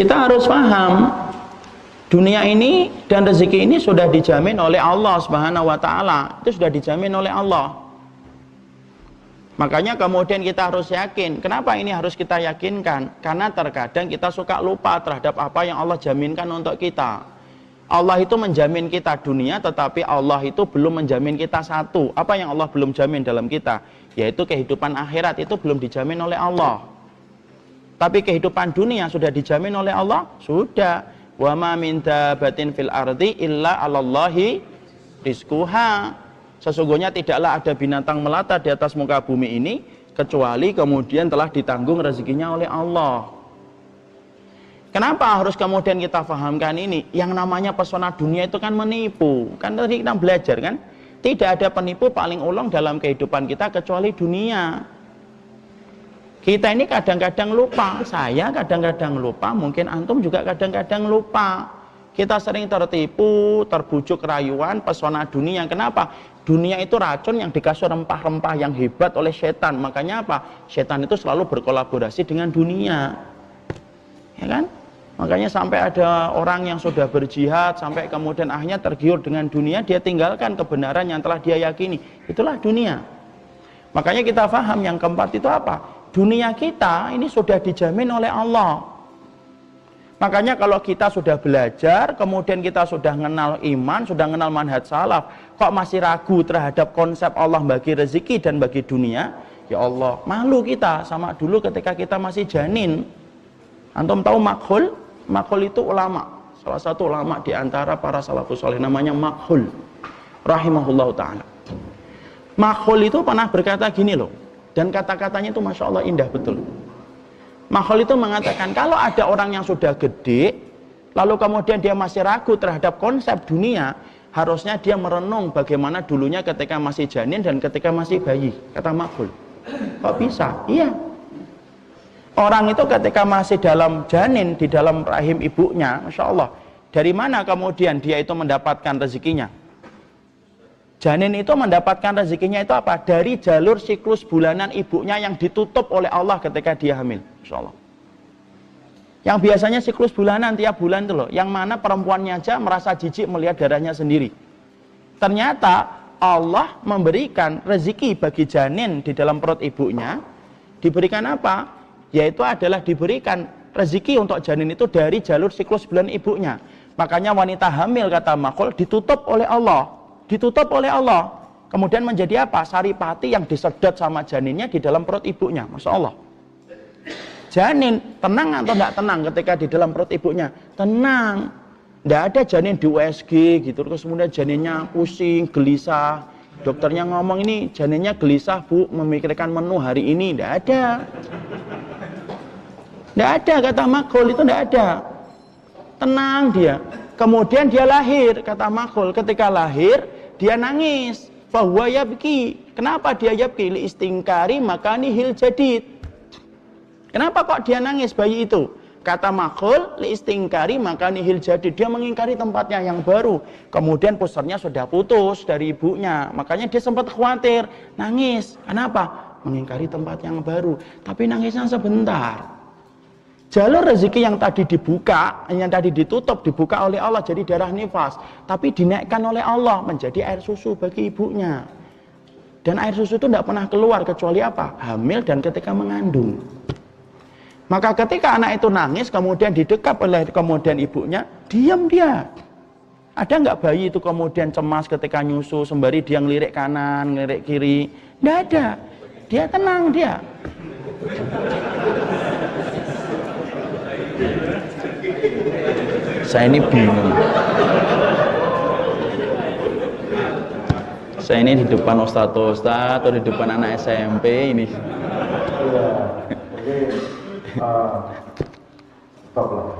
Kita harus paham dunia ini dan rezeki ini sudah dijamin oleh Allah Subhanahu wa taala. Itu sudah dijamin oleh Allah. Makanya kemudian kita harus yakin. Kenapa ini harus kita yakinkan? Karena terkadang kita suka lupa terhadap apa yang Allah jaminkan untuk kita. Allah itu menjamin kita dunia, tetapi Allah itu belum menjamin kita satu. Apa yang Allah belum jamin dalam kita? Yaitu kehidupan akhirat itu belum dijamin oleh Allah. Tapi kehidupan dunia sudah dijamin oleh Allah? Sudah. Wa ma min dabatin fil ardi illa 'alallahi rizquha. Sesungguhnya tidaklah ada binatang melata di atas muka bumi ini kecuali kemudian telah ditanggung rezekinya oleh Allah. Kenapa harus kemudian kita fahamkan ini? Yang namanya pesona dunia itu kan menipu. Kan tadi kita belajar kan? Tidak ada penipu paling ulung dalam kehidupan kita kecuali dunia. Kita ini kadang-kadang lupa. Saya kadang-kadang lupa. Mungkin antum juga kadang-kadang lupa. Kita sering tertipu, terbujuk rayuan, pesona dunia. Kenapa? Dunia itu racun yang dikasih rempah-rempah yang hebat oleh setan. Makanya apa? Setan itu selalu berkolaborasi dengan dunia. Ya kan? Makanya sampai ada orang yang sudah berjihad, sampai kemudian akhirnya tergiur dengan dunia, dia tinggalkan kebenaran yang telah dia yakini. Itulah dunia. Makanya kita paham yang keempat itu apa? Dunia kita ini sudah dijamin oleh Allah. Makanya kalau kita sudah belajar, kemudian kita sudah mengenal iman, sudah mengenal manhaj salaf, kok masih ragu terhadap konsep Allah bagi rezeki dan bagi dunia, ya Allah, malu kita sama dulu ketika kita masih janin. Antum tahu Makhul? Makhul itu ulama, salah satu ulama di antara para salafus saleh, namanya Makhul rahimahullahu ta'ala. Makhul itu pernah berkata gini loh, dan kata-katanya itu Masya Allah indah betul. Makhul itu mengatakan, kalau ada orang yang sudah gede, lalu kemudian dia masih ragu terhadap konsep dunia, harusnya dia merenung bagaimana dulunya ketika masih janin dan ketika masih bayi. Kata Makhul. Kok bisa? Iya. Orang itu ketika masih dalam janin, di dalam rahim ibunya, Masya Allah, dari mana kemudian dia itu mendapatkan rezekinya? Janin itu mendapatkan rezekinya itu apa? Dari jalur siklus bulanan ibunya yang ditutup oleh Allah ketika dia hamil. Masya Allah. Yang biasanya siklus bulanan tiap bulan itu loh, yang mana perempuannya aja merasa jijik melihat darahnya sendiri. Ternyata Allah memberikan rezeki bagi janin di dalam perut ibunya. Diberikan apa? Yaitu adalah diberikan rezeki untuk janin itu dari jalur siklus bulan ibunya. Makanya wanita hamil, kata Makhul, ditutup oleh Allah. Ditutup oleh Allah. Kemudian menjadi apa? Saripati yang disedot sama janinnya di dalam perut ibunya. Masya Allah. Janin tenang atau tidak tenang ketika di dalam perut ibunya? Tenang. Tidak ada janin di USG gitu. Terus kemudian janinnya pusing, gelisah. Dokternya ngomong ini janinnya gelisah bu, memikirkan menu hari ini. Tidak ada. Tidak ada, kata Makhul, itu tidak ada. Tenang dia. Kemudian dia lahir, kata Makhul. Ketika lahir, dia nangis. Fahuwa yabki. Kenapa dia yabki? Li istingkari makanihil jadid. Kenapa kok dia nangis bayi itu? Kata Makhul, li istingkari makanihil jadid. Dia mengingkari tempatnya yang baru. Kemudian pusernya sudah putus dari ibunya. Makanya dia sempat khawatir, nangis. Kenapa? Mengingkari tempat yang baru. Tapi nangisnya sebentar. Jalur rezeki yang tadi dibuka, yang tadi ditutup, dibuka oleh Allah jadi darah nifas. Tapi dinaikkan oleh Allah menjadi air susu bagi ibunya. Dan air susu itu tidak pernah keluar kecuali apa? Hamil dan ketika mengandung. Maka ketika anak itu nangis, kemudian didekap oleh kemudian ibunya, diam dia. Ada nggak bayi itu kemudian cemas ketika nyusu, sembari dia ngelirik kanan, ngelirik kiri? Tidak ada. Dia tenang dia. Saya ini bingung. Saya ini di depan ustadz atau di depan anak SMP ini. Stop lah.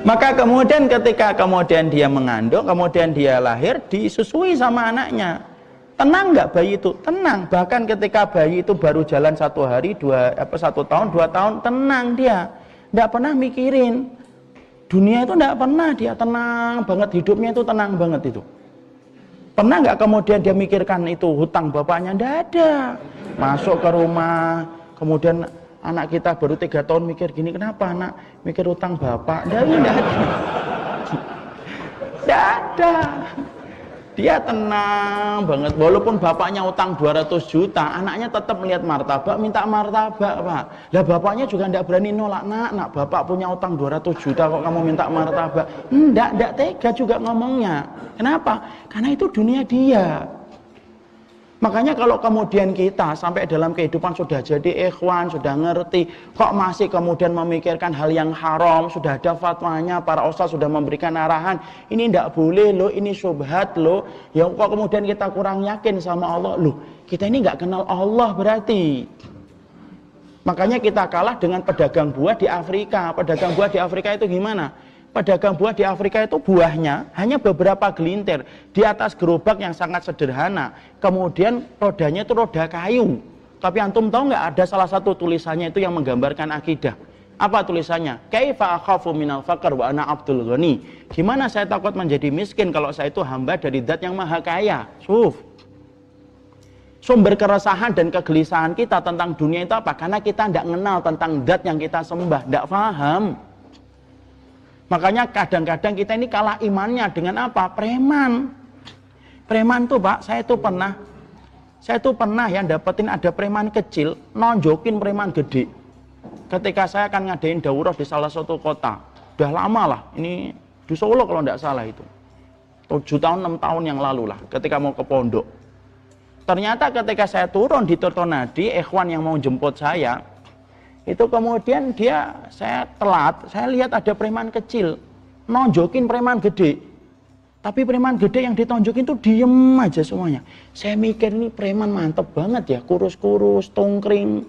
Maka kemudian ketika kemudian dia mengandung, kemudian dia lahir, disusui sama anaknya. Tenang nggak bayi itu? Tenang. Bahkan ketika bayi itu baru jalan 1 hari, 1 tahun, 2 tahun, tenang dia. Nggak pernah mikirin. Dunia itu nggak pernah, dia tenang banget, hidupnya itu tenang banget itu. Pernah nggak kemudian dia mikirkan itu hutang bapaknya? Nggak ada. Masuk ke rumah, kemudian anak kita baru 3 tahun mikir gini, kenapa anak mikir hutang bapak? Nggak ada. Nggak ada. Dia tenang banget, walaupun bapaknya utang 200 juta, anaknya tetap melihat martabak, minta martabak, Pak. Lah bapaknya juga tidak berani nolak, nak, bapak punya utang 200 juta kok kamu minta martabak. Enggak tega juga ngomongnya. Kenapa? Karena itu dunia dia. Makanya kalau kemudian kita sampai dalam kehidupan sudah jadi ikhwan, sudah ngerti, kok masih kemudian memikirkan hal yang haram, sudah ada fatwanya, para ustaz sudah memberikan arahan, ini tidak boleh loh, ini syubhat loh, ya kok kemudian kita kurang yakin sama Allah, loh kita ini nggak kenal Allah berarti. Makanya kita kalah dengan pedagang buah di Afrika. Pedagang buah di Afrika itu gimana? Pedagang buah di Afrika itu buahnya hanya beberapa gelintir di atas gerobak yang sangat sederhana. Kemudian rodanya itu roda kayu. Tapi antum tahu nggak, ada salah satu tulisannya itu yang menggambarkan akidah. Apa tulisannya? Kaifa akhafu minal faqr wa ana abdul ghani. Gimana saya takut menjadi miskin kalau saya itu hamba dari Zat yang maha kaya. Sumber keresahan dan kegelisahan kita tentang dunia itu apa? Karena kita tidak mengenal tentang Zat yang kita sembah, tidak paham. Makanya kadang-kadang kita ini kalah imannya dengan apa? Preman. Preman tuh Pak, saya tuh pernah ya dapetin ada preman kecil nonjokin preman gede. Ketika saya akan ngadain daurah di salah satu kota, udah lama lah, ini di Solo kalau tidak salah itu, 7 tahun 6 tahun yang lalu lah, ketika mau ke pondok. Ternyata ketika saya turun di Tirtonadi, ikhwan yang mau jemput saya, itu kemudian saya telat, saya lihat ada preman kecil nonjokin preman gede. Tapi preman gede yang ditonjokin tuh diem aja semuanya. Saya mikir ini preman mantep banget ya, kurus-kurus, tongkring.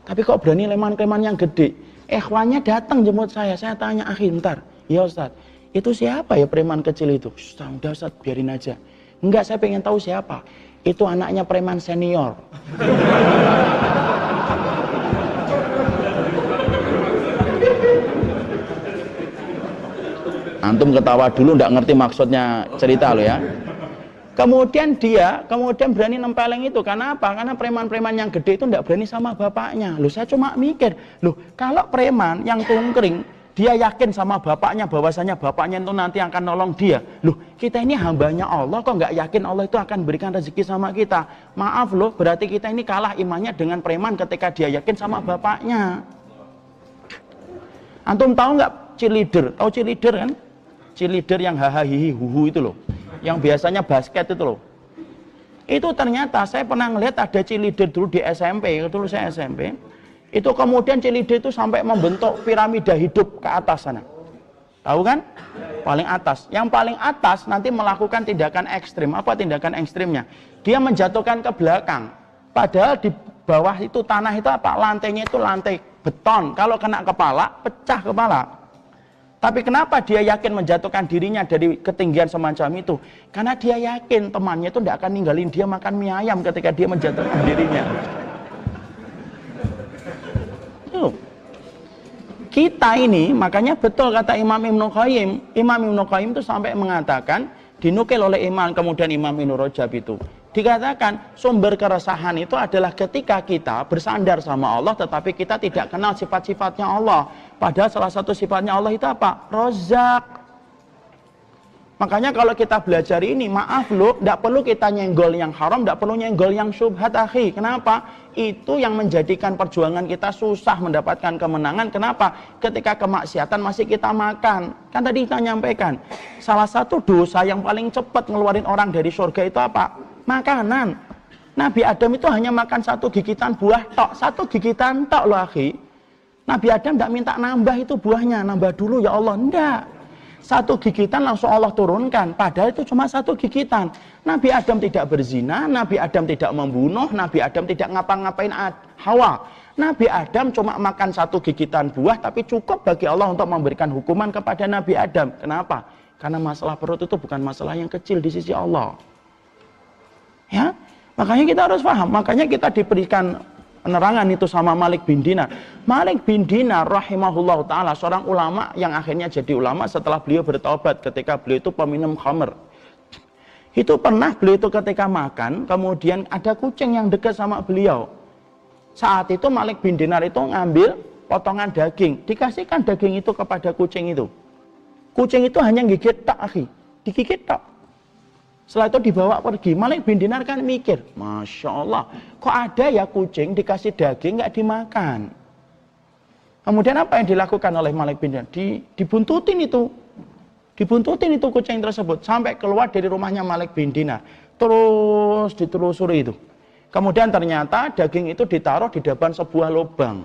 Tapi kok berani preman yang gede? Ikhwannya datang jemput saya tanya, "Akhi, bentar." "Ya Ustaz, itu siapa ya preman kecil itu?" "Udah Ustaz, biarin aja." "Enggak, saya pengen tahu siapa." "Itu anaknya preman senior." Antum ketawa dulu, nggak ngerti maksudnya cerita lo ya. Kemudian berani nempeleng itu, karena apa? Karena preman-preman yang gede itu nggak berani sama bapaknya. Loh, saya cuma mikir, loh kalau preman yang tungkring, dia yakin sama bapaknya, bahwasanya bapaknya itu nanti akan nolong dia. Loh, kita ini hambanya Allah, kok nggak yakin Allah itu akan berikan rezeki sama kita? Maaf loh, berarti kita ini kalah imannya dengan preman ketika dia yakin sama bapaknya. Antum tahu nggak cheerleader? Tahu cheerleader kan? Cheerleader yang haha hihi huhu itu loh, yang biasanya basket itu loh. Itu ternyata saya pernah ngeliat ada cheerleader dulu di SMP, dulu saya SMP. Itu kemudian cheerleader itu sampai membentuk piramida hidup ke atas sana. Tahu kan? Paling atas. Yang paling atas nanti melakukan tindakan ekstrim. Apa tindakan ekstrimnya? Dia menjatuhkan ke belakang. Padahal di bawah itu tanah itu apa? Lantainya itu lantai beton. Kalau kena kepala, pecah kepala. Tapi kenapa dia yakin menjatuhkan dirinya dari ketinggian semacam itu? Karena dia yakin temannya itu tidak akan ninggalin dia makan mie ayam ketika dia menjatuhkan dirinya. Kita ini, makanya betul kata Imam Ibnu Qayyim. Imam Ibnu Qayyim itu sampai mengatakan, dinukil oleh Imam, kemudian Imam Ibnu Rajab itu, dikatakan sumber keresahan itu adalah ketika kita bersandar sama Allah tetapi kita tidak kenal sifat-sifatnya Allah. Padahal salah satu sifatnya Allah itu apa? Rozak. Makanya kalau kita belajar ini, maaf loh, tidak perlu kita nyenggol yang haram, tidak perlu nyenggol yang syubhat, akhi. Kenapa? Itu yang menjadikan perjuangan kita susah mendapatkan kemenangan. Kenapa? Ketika kemaksiatan masih kita makan. Kan tadi kita nyampaikan, salah satu dosa yang paling cepat ngeluarin orang dari surga itu apa? Makanan. Nabi Adam itu hanya makan 1 gigitan buah tok, 1 gigitan tok loh, akhi. Nabi Adam tidak minta nambah itu buahnya, nambah dulu ya Allah, enggak. 1 gigitan langsung Allah turunkan, padahal itu cuma 1 gigitan. Nabi Adam tidak berzina, Nabi Adam tidak membunuh, Nabi Adam tidak ngapa-ngapain Hawa. Nabi Adam cuma makan 1 gigitan buah, tapi cukup bagi Allah untuk memberikan hukuman kepada Nabi Adam. Kenapa? Karena masalah perut itu bukan masalah yang kecil di sisi Allah. Ya, makanya kita harus paham. Makanya kita diberikan penerangan itu sama Malik bin Dinar. Malik bin Dinar rahimahullah ta'ala, seorang ulama yang akhirnya jadi ulama setelah beliau bertaubat ketika beliau itu peminum khamr. Itu pernah beliau itu ketika makan, kemudian ada kucing yang dekat sama beliau. Saat itu Malik bin Dinar itu ngambil potongan daging, dikasihkan daging itu kepada kucing itu. Kucing itu hanya gigit tak, akhi, digigit tak. Setelah itu dibawa pergi. Malik bin Dinar kan mikir, Masya Allah, kok ada ya kucing dikasih daging nggak dimakan. Kemudian apa yang dilakukan oleh Malik bin Dinar? Dibuntutin itu kucing tersebut sampai keluar dari rumahnya Malik bin Dinar. Terus ditelusuri itu. Kemudian ternyata daging itu ditaruh di depan sebuah lubang.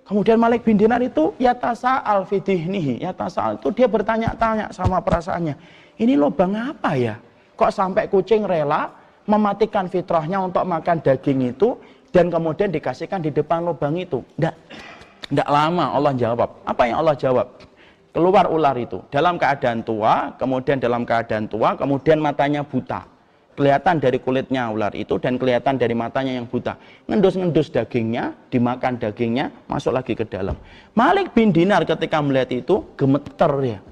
Kemudian Malik bin Dinar itu yatasa'al fidihnihi. Yatasa'al itu dia bertanya-tanya sama perasaannya. Ini lubang apa ya? Kok sampai kucing rela mematikan fitrahnya untuk makan daging itu dan kemudian dikasihkan di depan lubang itu? Tidak lama Allah jawab. Apa yang Allah jawab? Keluar ular itu dalam keadaan tua, kemudian matanya buta. Kelihatan dari kulitnya ular itu dan kelihatan dari matanya yang buta. Ngendus-ngendus dagingnya, dimakan dagingnya, masuk lagi ke dalam. Malik bin Dinar ketika melihat itu gemeter ya.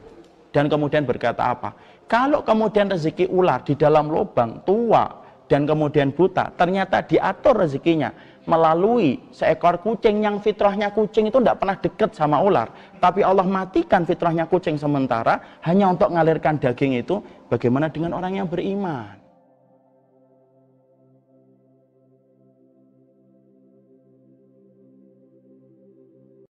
Dan kemudian berkata apa? Kalau kemudian rezeki ular di dalam lubang tua dan kemudian buta, ternyata diatur rezekinya melalui seekor kucing yang fitrahnya kucing itu tidak pernah dekat sama ular. Tapi Allah matikan fitrahnya kucing sementara hanya untuk mengalirkan daging itu. Bagaimana dengan orang yang beriman?